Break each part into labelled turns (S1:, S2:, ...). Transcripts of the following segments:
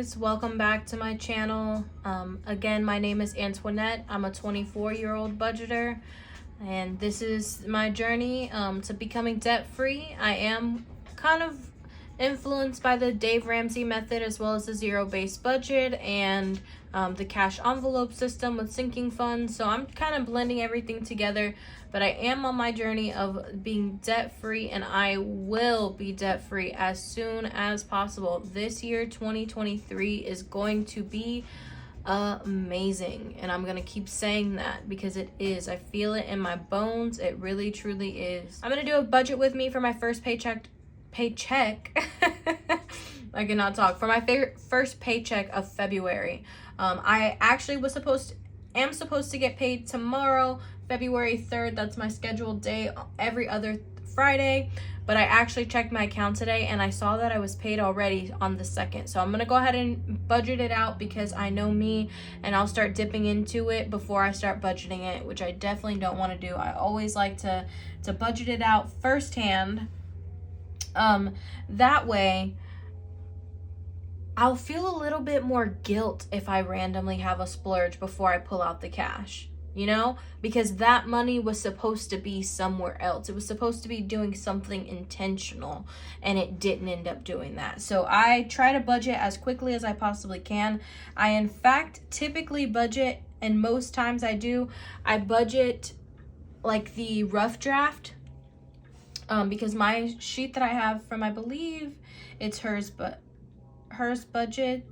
S1: guys, welcome back to my channel. Again, my name is Antoinette. I'm a 24-year-old budgeter, and this is my journey to becoming debt-free. I am kind of influenced by the Dave Ramsey method, as well as the zero-based budget and the cash envelope system with sinking funds. So I'm kind of blending everything together, but I am on my journey of being debt-free, and I will be debt-free as soon as possible. This year, 2023, is going to be amazing, and I'm gonna keep saying that because it is. I feel it in my bones. It really truly is. I'm gonna do a budget with me for my first paycheck. I cannot talk. For my first paycheck of February. I actually am supposed to get paid tomorrow, February 3rd. That's my scheduled day every other Friday. But I actually checked my account today and I saw that I was paid already on the 2nd. So I'm going to go ahead and budget it out because I know me, and I'll start dipping into it before I start budgeting it, which I definitely don't want to do. I always like to budget it out firsthand. That way I'll feel a little bit more guilt if I randomly have a splurge before I pull out the cash, you know, because that money was supposed to be somewhere else. It was supposed to be doing something intentional, and it didn't end up doing that. So I try to budget as quickly as I possibly can. I, in fact, typically budget, and most times I budget like the rough draft, because my sheet that I have from, I believe it's her budgets,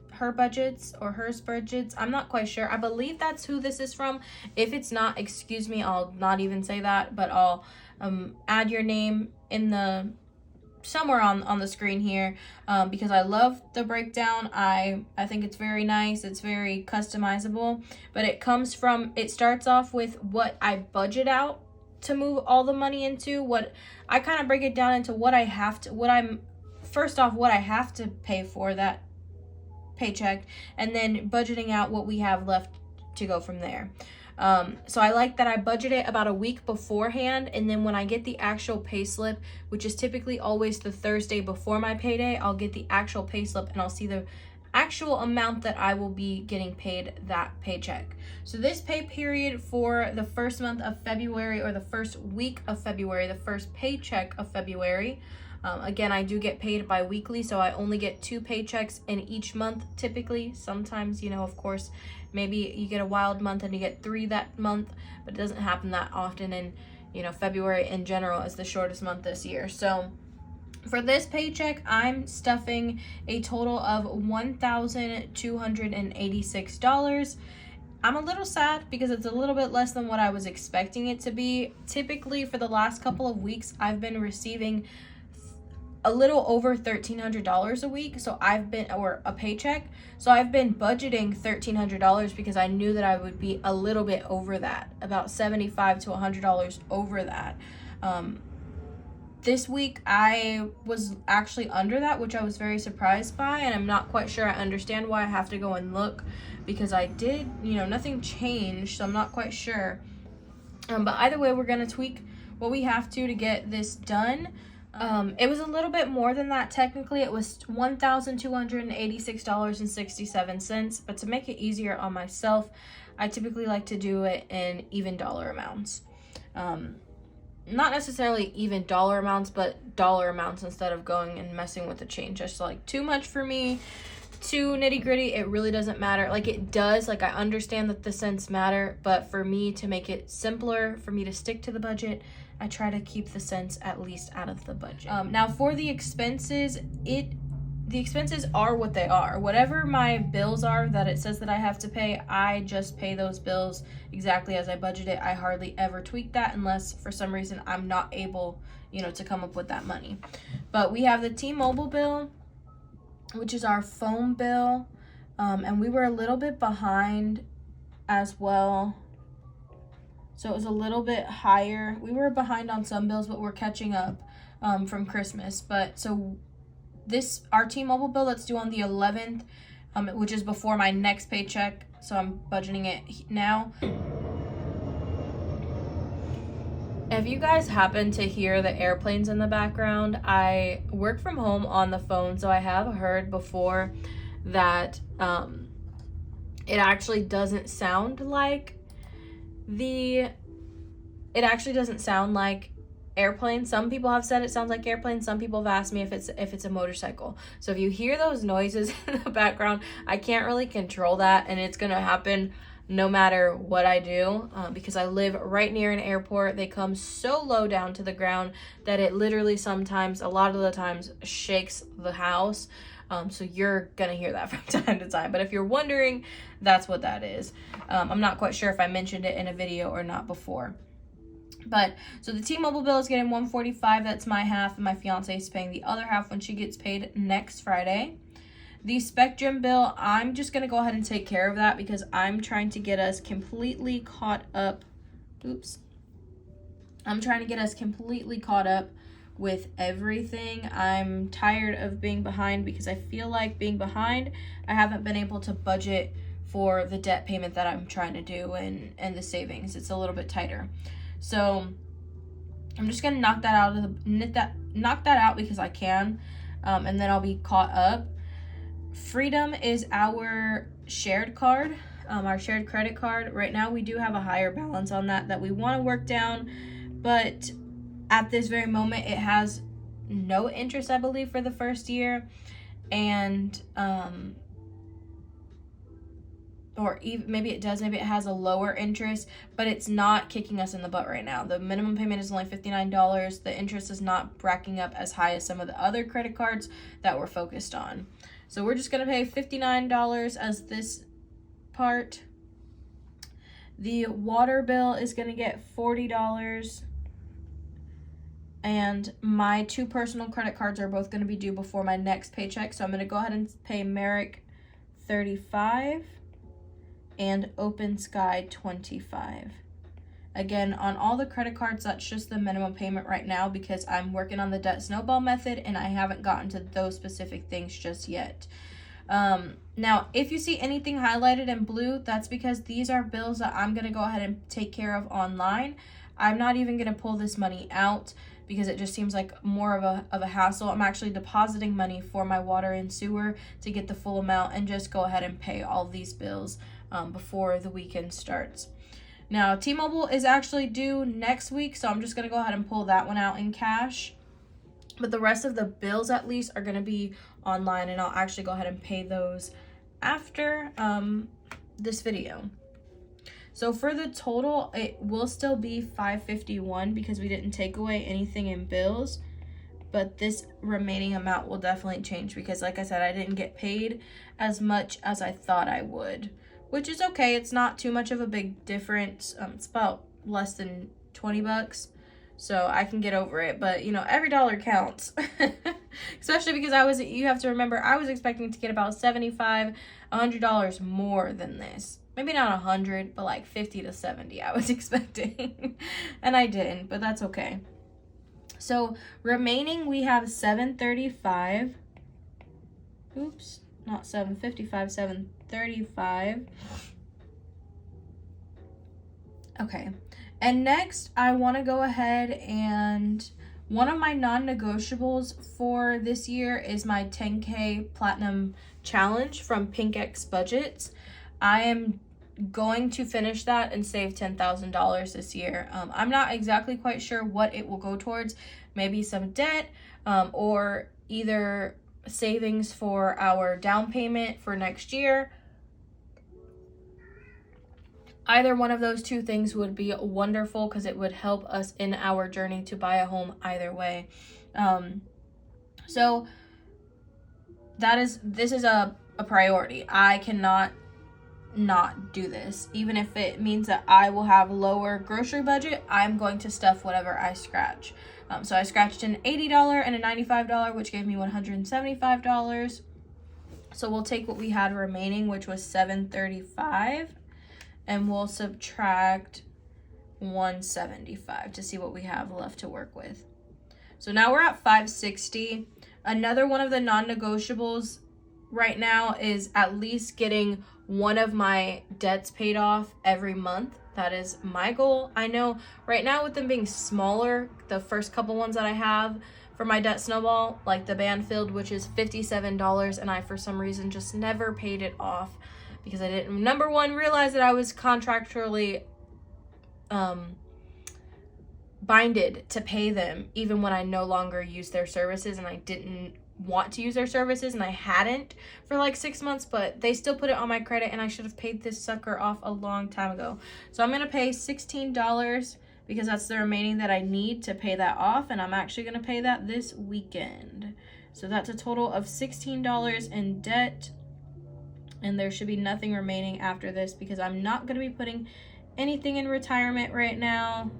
S1: I'm not quite sure. I believe that's who this is from. If it's not, excuse me, I'll not even say that, but I'll add your name in somewhere on the screen here, because I love the breakdown. I think it's very nice. It's very customizable, but it starts off with what I budget out to move all the money into. What I kind of break it down into what I have to pay for that paycheck, and then budgeting out what we have left to go from there. So I like that I budget it about a week beforehand, and then when I get the actual pay slip, which is typically always the Thursday before my payday, I'll get the actual pay slip and I'll see the actual amount that I will be getting paid that paycheck. So this pay period for the first month of February, or the first week of February, the first paycheck of February, again, I do get paid bi-weekly, so I only get 2 paychecks in each month typically. Sometimes, of course, maybe you get a wild month and you get 3 that month, but it doesn't happen that often. And February in general is the shortest month this year. So for this paycheck, I'm stuffing a total of $1,286. I'm a little sad because it's a little bit less than what I was expecting it to be. Typically, for the last couple of weeks, I've been receiving a little over $1,300 a week, or a paycheck. So I've been budgeting $1,300 because I knew that I would be a little bit over that, about $75 to $100 over that. This week I was actually under that, which I was very surprised by, and I'm not quite sure I understand why. I have to go and look because I did, nothing changed, so I'm not quite sure. But either way, we're gonna tweak what we have to get this done. It was a little bit more than that. Technically, it was $1,286.67, but to make it easier on myself, I typically like to do it in even dollar amounts. Not necessarily even dollar amounts, but dollar amounts instead of going and messing with the change. Just like too much for me, too nitty gritty. It really doesn't matter. Like it does, like I understand that the cents matter, but for me to make it simpler, for me to stick to the budget, I try to keep the cents at least out of the budget. Now for the expenses, the expenses are what they are. Whatever my bills are that it says that I have to pay, I just pay those bills exactly as I budget it. I hardly ever tweak that unless for some reason I'm not able, to come up with that money. But we have the T-Mobile bill, which is our phone bill, and we were a little bit behind as well. So it was a little bit higher. We were behind on some bills, but we're catching up from Christmas. But so our T-Mobile bill that's due on the 11th, which is before my next paycheck, so I'm budgeting it now. If you guys happen to hear the airplanes in the background, I work from home on the phone, so I have heard before that it actually doesn't sound like airplane. Some people have said it sounds like airplane. Some people have asked me if it's a motorcycle. So if you hear those noises in the background, I can't really control that, and it's gonna happen no matter what I do, because I live right near an airport. They come so low down to the ground that it literally sometimes, a lot of the times, shakes the house. So you're gonna hear that from time to time. But if you're wondering, that's what that is. I'm not quite sure if I mentioned it in a video or not before. But so the T-Mobile bill is getting $145. That's my half, and my fiance is paying the other half when she gets paid next Friday. The Spectrum bill, I'm just going to go ahead and take care of that because I'm trying to get us completely caught up. I'm trying to get us completely caught up with everything. I'm tired of being behind because I feel like being behind, I haven't been able to budget for the debt payment that I'm trying to do and the savings. It's a little bit tighter. So I'm just going to knock that out because I can, and then I'll be caught up. Freedom is our shared card, our shared credit card. Right now we do have a higher balance on that we want to work down, but at this very moment it has no interest, I believe, for the first year, and or even maybe it does, maybe it has a lower interest, but it's not kicking us in the butt right now. The minimum payment is only $59. The interest is not racking up as high as some of the other credit cards that we're focused on. So we're just going to pay $59 as this part. The water bill is going to get $40. And my 2 personal credit cards are both going to be due before my next paycheck. So I'm going to go ahead and pay Merrick $35 and Open Sky $25. Again, on all the credit cards, that's just the minimum payment right now because I'm working on the debt snowball method and I haven't gotten to those specific things just yet. Now, if you see anything highlighted in blue, that's because these are bills that I'm going to go ahead and take care of online. I'm not even going to pull this money out because it just seems like more of a hassle. I'm actually depositing money for my water and sewer to get the full amount and just go ahead and pay all these bills before the weekend starts. Now, T-Mobile is actually due next week, so I'm just going to go ahead and pull that one out in cash. But the rest of the bills, at least, are going to be online, and I'll actually go ahead and pay those after this video. So for the total, it will still be $551 because we didn't take away anything in bills. But this remaining amount will definitely change because, like I said, I didn't get paid as much as I thought I would. Which is okay. It's not too much of a big difference. It's about less than $20. So I can get over it. But, you know, every dollar counts. Especially because you have to remember, I was expecting to get about $75, $100 more than this. Maybe not 100, but like 50 to 70 I was expecting. And I didn't, but that's okay. So remaining, we have $735. Oops, not $755, $735. Okay, and next I want to go ahead and one of my non-negotiables for this year is my 10K Platinum Challenge from PinkX Budgets. I am going to finish that and save $10,000 this year. I'm not exactly quite sure what it will go towards. Maybe some debt or either savings for our down payment for next year. Either one of those two things would be wonderful because it would help us in our journey to buy a home either way. So this is a priority. I cannot not do this. Even if it means that I will have lower grocery budget, I'm going to stuff whatever I scratch. So I scratched an $80 and a $95, which gave me $175. So we'll take what we had remaining, which was $735, and we'll subtract $175 to see what we have left to work with. So now we're at $560. Another one of the non-negotiables right now is at least getting one of my debts paid off every month. That is my goal. I know right now with them being smaller, the first couple ones that I have for my debt snowball, like the Banfield, which is $57, and I for some reason just never paid it off because I didn't, number one, realize that I was contractually binded to pay them even when I no longer used their services, and I didn't want to use their services, and I hadn't for like 6 months, but they still put it on my credit, and I should have paid this sucker off a long time ago. So I'm gonna pay $16 because that's the remaining that I need to pay that off, and I'm actually gonna pay that this weekend. So that's a total of $16 in debt, and there should be nothing remaining after this because I'm not gonna be putting anything in retirement right now.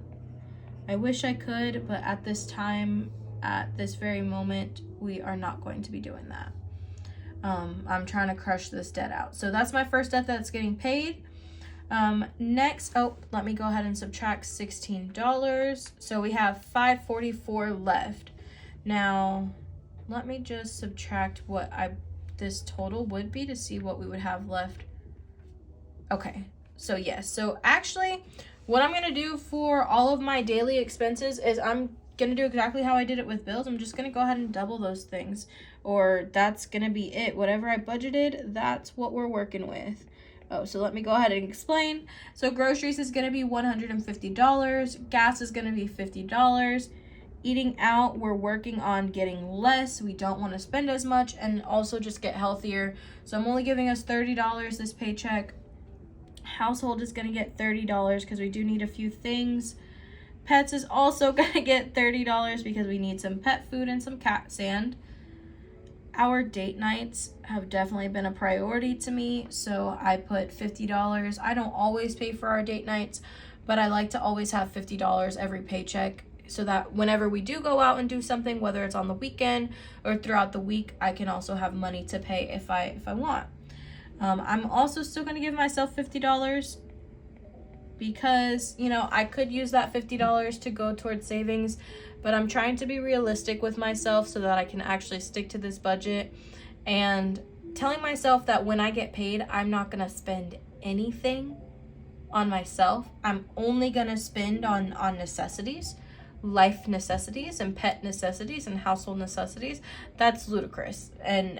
S1: I wish I could, but at this time, at this very moment, we are not going to be doing that. I'm trying to crush this debt out. So that's my first debt that's getting paid. Next, let me go ahead and subtract $16. So we have $544 left. Now, let me just subtract what this total would be to see what we would have left. Okay, so yes. So actually, what I'm gonna do for all of my daily expenses is I'm gonna do exactly how I did it with bills. I'm just gonna go ahead and double those things, or that's gonna be it. Whatever I budgeted, that's what we're working with. So let me go ahead and explain. So groceries is gonna be $150. Gas is gonna be $50. Eating out, we're working on getting less. We don't want to spend as much and also just get healthier. So I'm only giving us $30 this paycheck. Household is gonna get $30 because we do need a few things. Pets is also gonna get $30 because we need some pet food and some cat sand. Our date nights have definitely been a priority to me, so I put $50. I don't always pay for our date nights, but I like to always have $50 every paycheck so that whenever we do go out and do something, whether it's on the weekend or throughout the week, I can also have money to pay if I want. I'm also still gonna give myself $50 because, you know, I could use that $50 to go towards savings, but I'm trying to be realistic with myself so that I can actually stick to this budget and telling myself that when I get paid, I'm not gonna spend anything on myself. I'm only gonna spend on necessities, life necessities and pet necessities and household necessities. That's ludicrous. And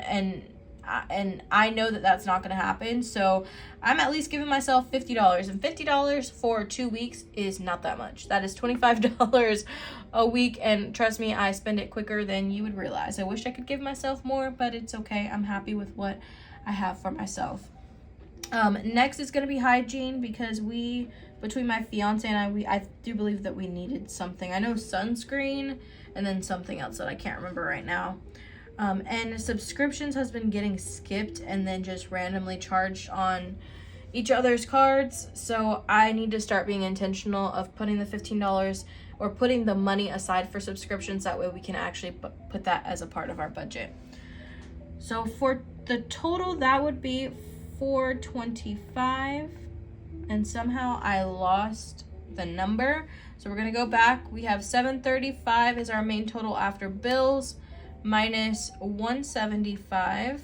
S1: I know that that's not going to happen. So I'm at least giving myself $50, and $50 for 2 weeks is not that much. That is $25 a week. And trust me, I spend it quicker than you would realize. I wish I could give myself more, but it's okay. I'm happy with what I have for myself. Next is going to be hygiene because between my fiance and I do believe that we needed something. I know sunscreen and then something else that I can't remember right now. And subscriptions has been getting skipped and then just randomly charged on each other's cards. So I need to start being intentional of putting the $15 or putting the money aside for subscriptions. That way we can actually put that as a part of our budget. So for the total, that would be $425. And somehow I lost the number. So we're going to go back. We have $735 is our main total after bills, minus $175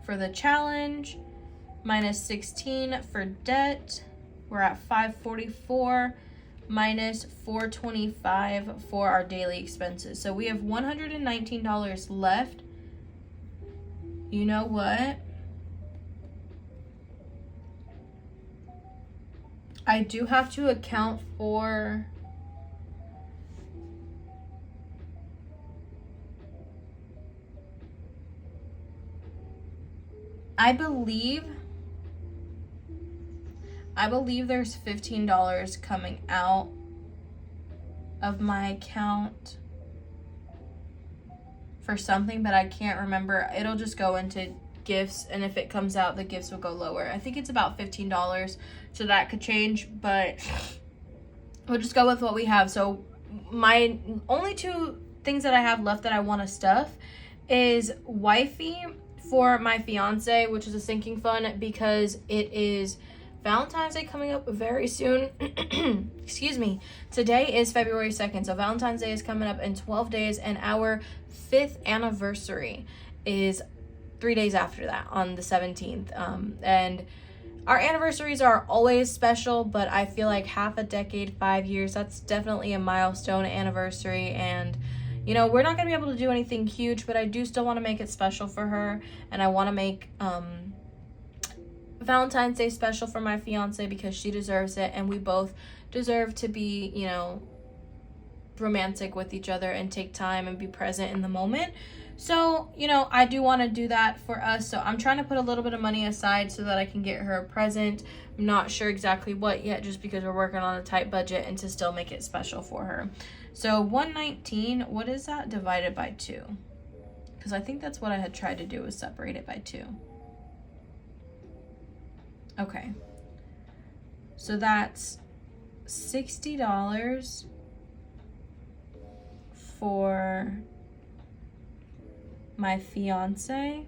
S1: for the challenge, minus 16 for debt. We're at $544 minus $425 for our daily expenses. So we have $119 left. You know what? I do have to account for I believe there's $15 coming out of my account for something, but I can't remember. It'll just go into gifts, and if it comes out, the gifts will go lower. I think it's about $15, so that could change, but we'll just go with what we have. So my only two things that I have left that I want to stuff is wifey for my fiance, which is a sinking fund because it is Valentine's Day coming up very soon. Excuse me. Today is February 2nd, so Valentine's Day is coming up in 12 days, and our 5th anniversary is 3 days after that on the 17th. And our anniversaries are always special, but I feel like half a decade, 5 years, that's definitely a milestone anniversary. And you know, we're not going to be able to do anything huge, but I do still want to make it special for her. And I want to make Valentine's Day special for my fiance because she deserves it. And we both deserve to be, you know, romantic with each other and take time and be present in the moment. So, you know, I do want to do that for us. So I'm trying to put a little bit of money aside so that I can get her a present. I'm not sure exactly what yet, just because we're working on a tight budget and to still make it special for her. So 119, what is that divided by 2? Because I think that's what I had tried to do, was separate it by 2. Okay. So that's $60 for my fiance.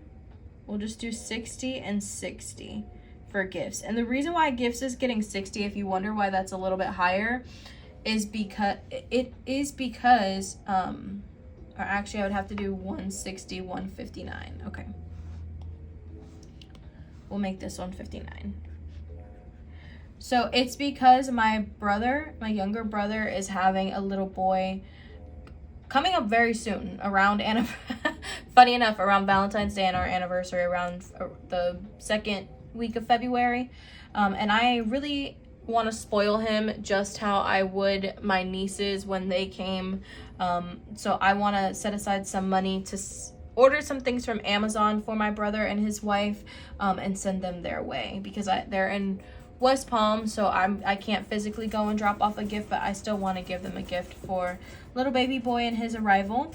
S1: We'll just do 60 and 60 for gifts. And the reason why gifts is getting 60, if you wonder why that's a little bit higher, is because or actually I would have to do 160, 159. Okay, we'll make this 159. So it's because my younger brother is having a little boy coming up very soon, around funny enough, around Valentine's Day and our anniversary, around the second week of February. And I really want to spoil him just how I would my nieces when they came. So I want to set aside some money to order some things from Amazon for my brother and his wife, and send them their way, because they're in West Palm, so I can't physically go and drop off a gift, but I still want to give them a gift for little baby boy and his arrival.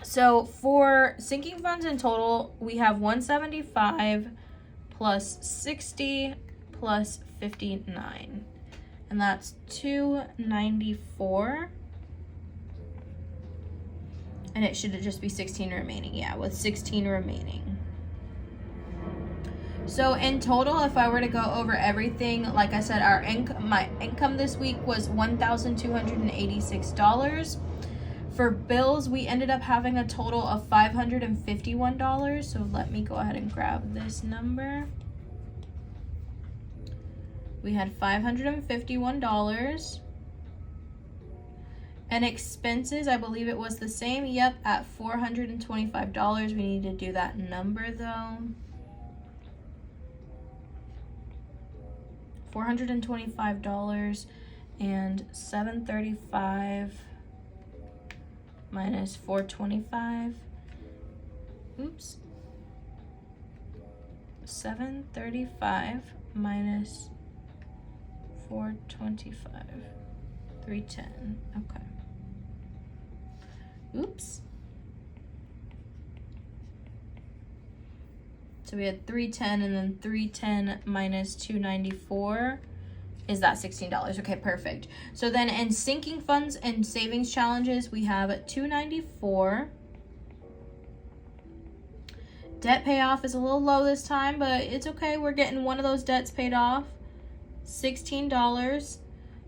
S1: So for sinking funds in total, we have 175 plus 60 plus 59, and that's 294. And it should just be 16 remaining. Yeah, with 16 remaining. So in total, if I were to go over everything, like I said, my income this week was $1,286. For bills, we ended up having a total of $551. So let me go ahead and grab this number. We had $551. And expenses, I believe it was the same. Yep, at $425. We need to do that number though. $425 and $735 minus $425. Oops. $735 minus $425. $310. Okay. Oops. So we had $310, and then $310 minus $294 is that $16. Okay, perfect. So then in sinking funds and savings challenges, we have $294. Debt payoff is a little low this time, but it's okay. We're getting one of those debts paid off. $16.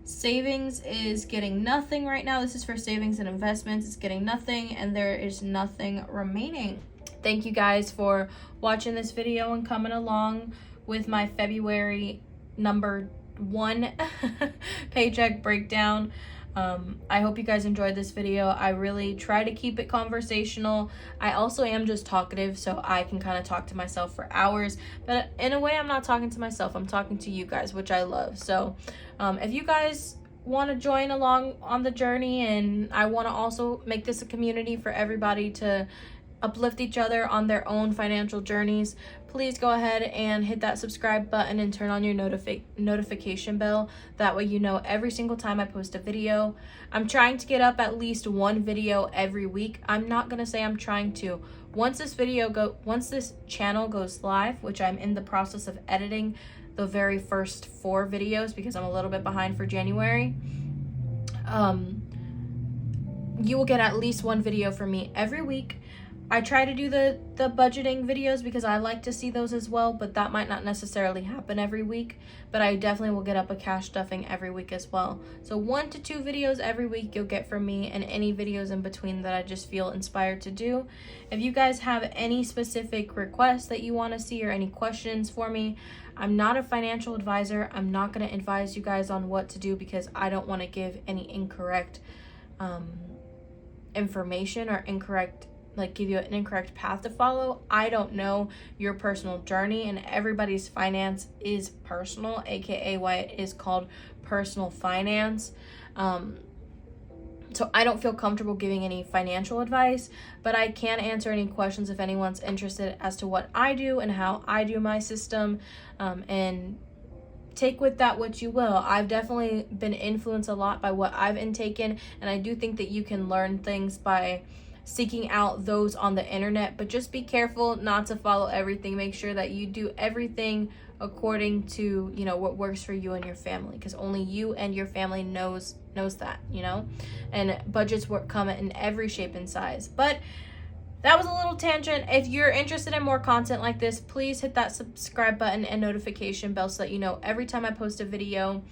S1: Savings is getting nothing right now. This is for savings and investments. It's getting nothing, and there is nothing remaining. Thank you guys for watching this video and coming along with my February number 1 paycheck breakdown. I hope you guys enjoyed this video. I really try to keep it conversational. I also am just talkative, so I can kind of talk to myself for hours, but in a way I'm not talking to myself, I'm talking to you guys, which I love. So if you guys want to join along on the journey, and I want to also make this a community for everybody to uplift each other on their own financial journeys, please go ahead and hit that subscribe button and turn on your notification bell. That way you know every single time I post a video. I'm trying to get up at least one video every week. I'm not gonna say I'm trying to. Once this channel goes live, which I'm in the process of editing the very first 4 videos because I'm a little bit behind for January, you will get at least one video from me every week. I try to do the budgeting videos because I like to see those as well, but that might not necessarily happen every week. But I definitely will get up a cash stuffing every week as well. So 1 to 2 videos every week you'll get from me, and any videos in between that I just feel inspired to do. If you guys have any specific requests that you want to see or any questions for me, I'm not a financial advisor. I'm not going to advise you guys on what to do because I don't want to give any incorrect information or give you an incorrect path to follow. I don't know your personal journey, and everybody's finance is personal, aka why it is called personal finance. So I don't feel comfortable giving any financial advice, but I can answer any questions if anyone's interested as to what I do and how I do my system, and take with that what you will. I've definitely been influenced a lot by what I've intaken, and I do think that you can learn things by seeking out those on the internet, but just be careful not to follow everything. Make sure that you do everything according to, you know, what works for you and your family, because only you and your family knows that, you know. And budgets come in every shape and size. But that was a little tangent. If you're interested in more content like this, please hit that subscribe button and notification bell so that you know every time I post a video.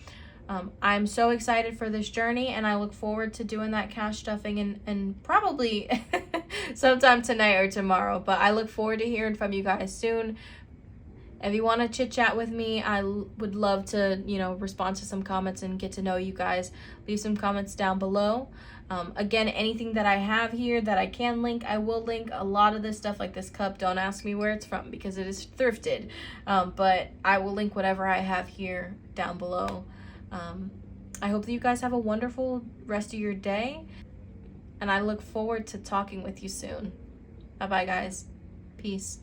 S1: I'm so excited for this journey, and I look forward to doing that cash stuffing and probably sometime tonight or tomorrow. But I look forward to hearing from you guys soon. If you want to chit chat with me, I would love to, you know, respond to some comments and get to know you guys. Leave some comments down below. Again, anything that I have here that I can link, I will link. A lot of this stuff, like this cup, don't ask me where it's from because it is thrifted. But I will link whatever I have here down below. I hope that you guys have a wonderful rest of your day, and I look forward to talking with you soon. Bye-bye, guys. Peace.